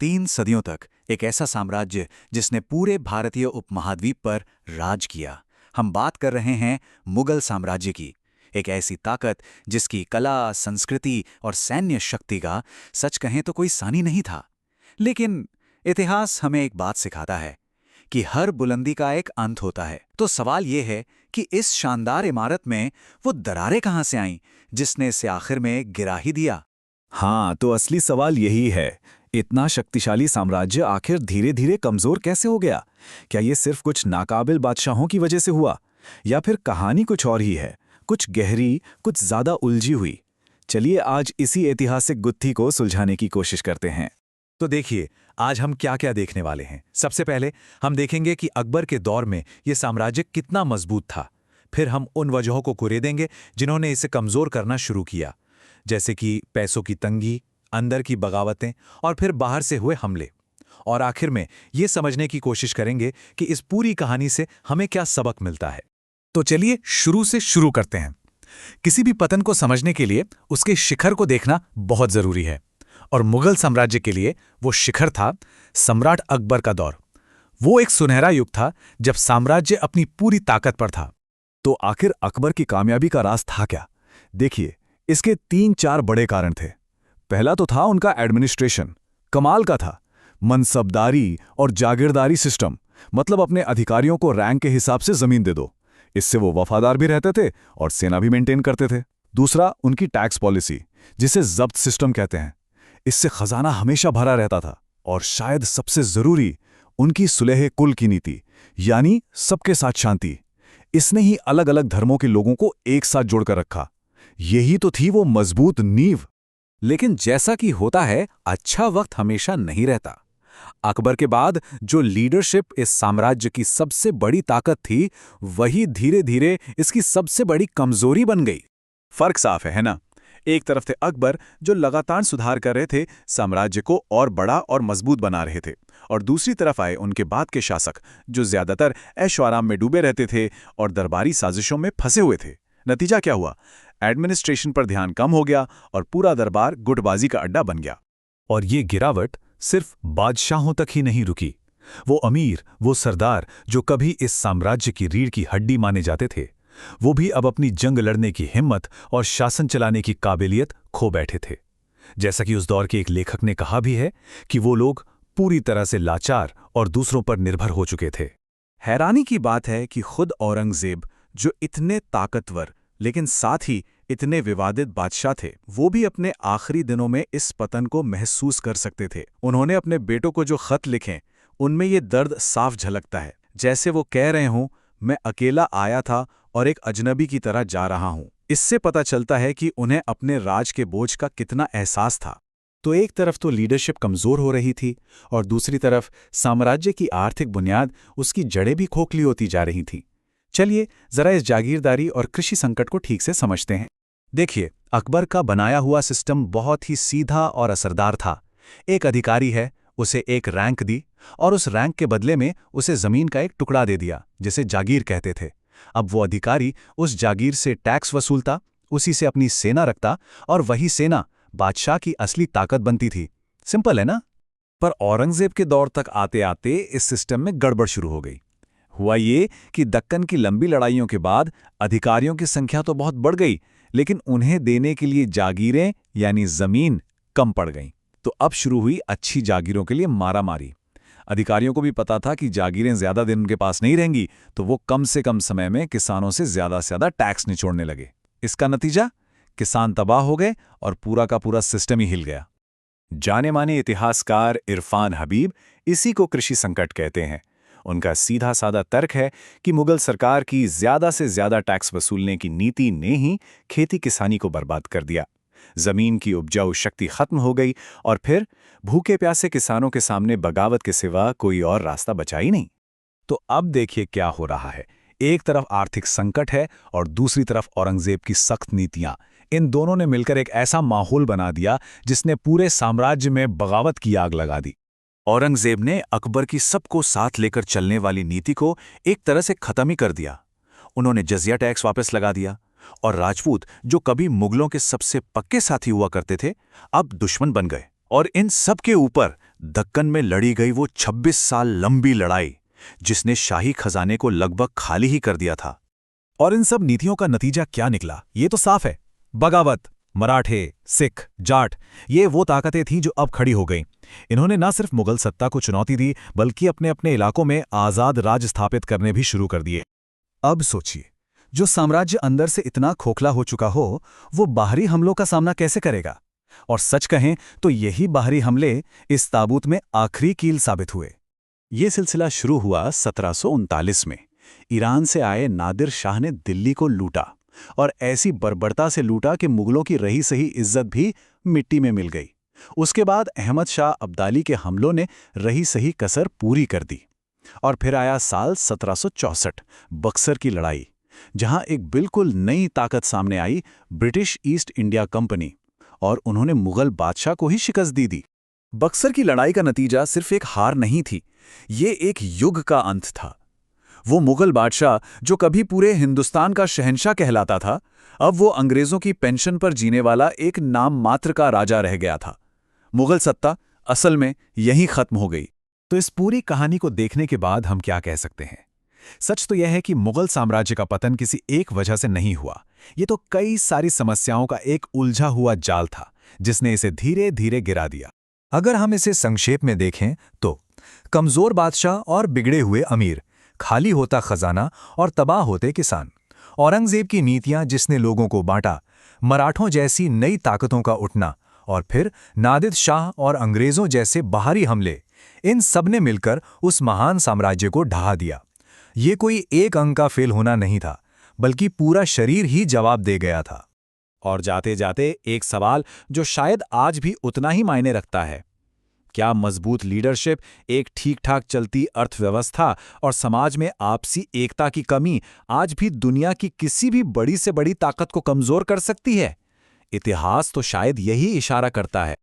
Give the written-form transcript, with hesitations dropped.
3 सदियों तक एक ऐसा साम्राज्य जिसने पूरे भारतीय उपमहाद्वीप पर राज किया। हम बात कर रहे हैं मुगल साम्राज्य की। एक ऐसी ताकत जिसकी कला, संस्कृति और सैन्य शक्ति का सच कहें तो कोई सानी नहीं था। लेकिन इतिहास हमें एक बात सिखाता है कि हर बुलंदी का एक अंत होता है। तो सवाल यह है कि इस शानदार इमारत में वो दरारें कहाँ से आईं जिसने इसे आखिर में गिरा ही दिया। हाँ, तो असली सवाल यही है। इतना शक्तिशाली साम्राज्य आखिर धीरे धीरे कमजोर कैसे हो गया? क्या ये सिर्फ कुछ नाकाबिल बादशाहों की वजह से हुआ, या फिर कहानी कुछ और ही है, कुछ गहरी, कुछ ज्यादा उलझी हुई? चलिए आज इसी ऐतिहासिक गुत्थी को सुलझाने की कोशिश करते हैं। तो देखिए, आज हम क्या क्या देखने वाले हैं। सबसे पहले हम देखेंगे कि अकबर के दौर में यह साम्राज्य कितना मजबूत था। फिर हम उन वजहों को कुरेदेंगे जिन्होंने इसे कमजोर करना शुरू किया, जैसे कि पैसों की तंगी, अंदर की बगावतें और फिर बाहर से हुए हमले। और आखिर में ये समझने की कोशिश करेंगे कि इस पूरी कहानी से हमें क्या सबक मिलता है। तो चलिए शुरू से शुरू करते हैं। किसी भी पतन को समझने के लिए उसके शिखर को देखना बहुत जरूरी है, और मुगल साम्राज्य के लिए वो शिखर था सम्राट अकबर का दौर। वो एक सुनहरा युग था जब साम्राज्य अपनी पूरी ताकत पर था। तो आखिर अकबर की कामयाबी का राज था क्या? देखिए, इसके 3-4 बड़े कारण थे। पहला तो था उनका एडमिनिस्ट्रेशन। कमाल का था। मनसबदारी और जागीरदारी सिस्टम, मतलब अपने अधिकारियों को रैंक के हिसाब से जमीन दे दो। इससे वो वफादार भी रहते थे और सेना भी मेंटेन करते थे। दूसरा, उनकी टैक्स पॉलिसी, जिसे जब्त सिस्टम कहते हैं। इससे खजाना हमेशा भरा रहता था। और शायद सबसे जरूरी, उनकी सुलह कुल की नीति, यानी सबके साथ शांति। इसने ही अलग अलग धर्मों के लोगों को एक साथ जोड़कर रखा। यही तो थी वो मजबूत नींव। लेकिन जैसा कि होता है, अच्छा वक्त हमेशा नहीं रहता। अकबर के बाद जो लीडरशिप इस साम्राज्य की सबसे बड़ी ताकत थी, वही धीरे धीरे इसकी सबसे बड़ी कमजोरी बन गई। फर्क साफ है ना? एक तरफ थे अकबर, जो लगातार सुधार कर रहे थे, साम्राज्य को और बड़ा और मजबूत बना रहे थे। और दूसरी तरफ आए उनके बाद के शासक, जो ज्यादातर ऐशो आराम में डूबे रहते थे और दरबारी साजिशों में फंसे हुए थे। नतीजा क्या हुआ? एडमिनिस्ट्रेशन पर ध्यान कम हो गया और पूरा दरबार गुटबाजी का अड्डा बन गया। और ये गिरावट सिर्फ बादशाहों तक ही नहीं रुकी। वो अमीर, वो सरदार जो कभी इस साम्राज्य की रीढ़ की हड्डी माने जाते थे, वो भी अब अपनी जंग लड़ने की हिम्मत और शासन चलाने की काबिलियत खो बैठे थे। जैसा कि उस दौर के एक लेखक ने कहा भी है कि वो लोग पूरी तरह से लाचार और दूसरों पर निर्भर हो चुके थे। हैरानी की बात है कि खुद औरंगजेब, जो इतने ताकतवर लेकिन साथ ही इतने विवादित बादशाह थे, वो भी अपने आखिरी दिनों में इस पतन को महसूस कर सकते थे। उन्होंने अपने बेटों को जो खत लिखे, उनमें ये दर्द साफ झलकता है। जैसे वो कह रहे हों, मैं अकेला आया था और एक अजनबी की तरह जा रहा हूं। इससे पता चलता है कि उन्हें अपने राज के बोझ का कितना एहसास था। तो एक तरफ तो लीडरशिप कमजोर हो रही थी, और दूसरी तरफ साम्राज्य की आर्थिक बुनियाद, उसकी जड़ें भी खोखली होती जा रही थीं। चलिए जरा इस जागीरदारी और कृषि संकट को ठीक से समझते हैं। देखिए, अकबर का बनाया हुआ सिस्टम बहुत ही सीधा और असरदार था। एक अधिकारी है, उसे एक रैंक दी, और उस रैंक के बदले में उसे जमीन का एक टुकड़ा दे दिया, जिसे जागीर कहते थे। अब वो अधिकारी उस जागीर से टैक्स वसूलता, उसी से अपनी सेना रखता, और वही सेना बादशाह की असली ताकत बनती थी। सिंपल है ना? पर औरंगजेब के दौर तक आते आते इस सिस्टम में गड़बड़ शुरू हो गई। हुआ ये कि दक्कन की लंबी लड़ाइयों के बाद अधिकारियों की संख्या तो बहुत बढ़ गई, लेकिन उन्हें देने के लिए जागीरें यानी जमीन कम पड़ गईं। तो अब शुरू हुई अच्छी जागीरों के लिए मारामारी। अधिकारियों को भी पता था कि जागीरें ज्यादा दिन उनके पास नहीं रहेंगी, तो वो कम से कम समय में किसानों से ज्यादा टैक्स निचोड़ने लगे। इसका नतीजा, किसान तबाह हो गए और पूरा का पूरा सिस्टम ही हिल गया। जाने माने इतिहासकार इरफान हबीब इसी को कृषि संकट कहते हैं। उनका सीधा साधा तर्क है कि मुगल सरकार की ज्यादा से ज्यादा टैक्स वसूलने की नीति ने ही खेती किसानी को बर्बाद कर दिया। जमीन की उपजाऊ शक्ति खत्म हो गई, और फिर भूखे प्यासे किसानों के सामने बगावत के सिवा कोई और रास्ता बचा ही नहीं। तो अब देखिए क्या हो रहा है। एक तरफ आर्थिक संकट है और दूसरी तरफ औरंगजेब की सख्त नीतियां। इन दोनों ने मिलकर एक ऐसा माहौल बना दिया जिसने पूरे साम्राज्य में बगावत की आग लगा दी। औरंगजेब ने अकबर की सबको साथ लेकर चलने वाली नीति को एक तरह से खत्म ही कर दिया। उन्होंने जजिया टैक्स वापस लगा दिया, और राजपूत, जो कभी मुगलों के सबसे पक्के साथी हुआ करते थे, अब दुश्मन बन गए। और इन सब के ऊपर दक्कन में लड़ी गई वो 26 साल लंबी लड़ाई, जिसने शाही खजाने को लगभग खाली ही कर दिया था। और इन सब नीतियों का नतीजा क्या निकला, ये तो साफ है। बगावत, मराठे, सिख, जाट, ये वो ताकतें थीं जो अब खड़ी हो गईं। इन्होंने न सिर्फ मुगल सत्ता को चुनौती दी, बल्कि अपने अपने इलाकों में आज़ाद राज स्थापित करने भी शुरू कर दिए। अब सोचिए, जो साम्राज्य अंदर से इतना खोखला हो चुका हो, वो बाहरी हमलों का सामना कैसे करेगा? और सच कहें तो यही बाहरी हमले इस ताबूत में आखिरी कील साबित हुए। ये सिलसिला शुरू हुआ 1739 में। ईरान से आए नादिर शाह ने दिल्ली को लूटा, और ऐसी बर्बरता से लूटा कि मुगलों की रही सही इज्जत भी मिट्टी में मिल गई। उसके बाद अहमद शाह अब्दाली के हमलों ने रही सही कसर पूरी कर दी। और फिर आया साल 1764, बक्सर की लड़ाई, जहां एक बिल्कुल नई ताकत सामने आई, ब्रिटिश ईस्ट इंडिया कंपनी, और उन्होंने मुगल बादशाह को ही शिकस्त दी। बक्सर की लड़ाई का नतीजा सिर्फ एक हार नहीं थी, ये एक युग का अंत था। वो मुगल बादशाह जो कभी पूरे हिंदुस्तान का शहंशाह कहलाता था, अब वो अंग्रेजों की पेंशन पर जीने वाला एक नाम मात्र का राजा रह गया था। मुगल सत्ता असल में यहीं खत्म हो गई। तो इस पूरी कहानी को देखने के बाद हम क्या कह सकते हैं? सच तो यह है कि मुगल साम्राज्य का पतन किसी एक वजह से नहीं हुआ। ये तो कई सारी समस्याओं का एक उलझा हुआ जाल था, जिसने इसे धीरे धीरे गिरा दिया। अगर हम इसे संक्षेप में देखें तो कमजोर बादशाह और बिगड़े हुए अमीर, खाली होता खजाना और तबाह होते किसान, औरंगजेब की नीतियां जिसने लोगों को बांटा, मराठों जैसी नई ताकतों का उठना, और फिर नादिर शाह और अंग्रेजों जैसे बाहरी हमले, इन सब ने मिलकर उस महान साम्राज्य को ढहा दिया। ये कोई एक अंग का फेल होना नहीं था, बल्कि पूरा शरीर ही जवाब दे गया था। और जाते जाते एक सवाल जो शायद आज भी उतना ही मायने रखता है, क्या मजबूत लीडरशिप, एक ठीक-ठाक चलती अर्थव्यवस्था और समाज में आपसी एकता की कमी आज भी दुनिया की किसी भी बड़ी से बड़ी ताकत को कमजोर कर सकती है? इतिहास तो शायद यही इशारा करता है।